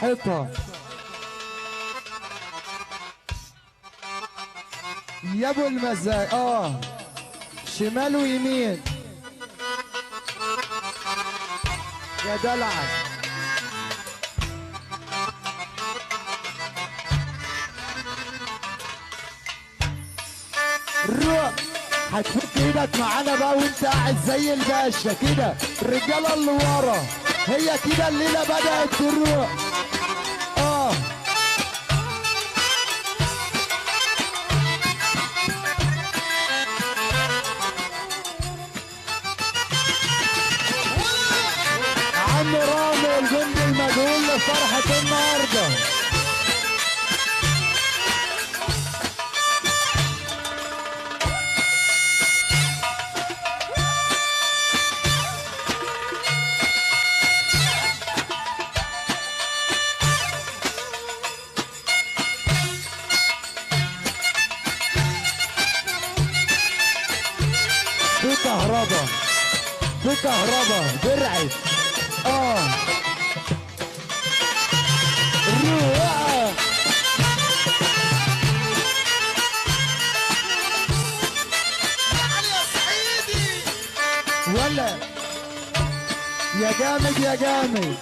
براحتها يا ابو المزاج. شمال ويمين يا دلعك. روح هتفك ايدك معانا بقى وانت قاعد زي الباشا كده. الرجاله اللي ورا هي كده الليله بدات تروح. عم رامي الجندي المجهول لفرحه النهارده. في كهربا في كهربا برعت. الروقه ولا يا جامد يا جامد.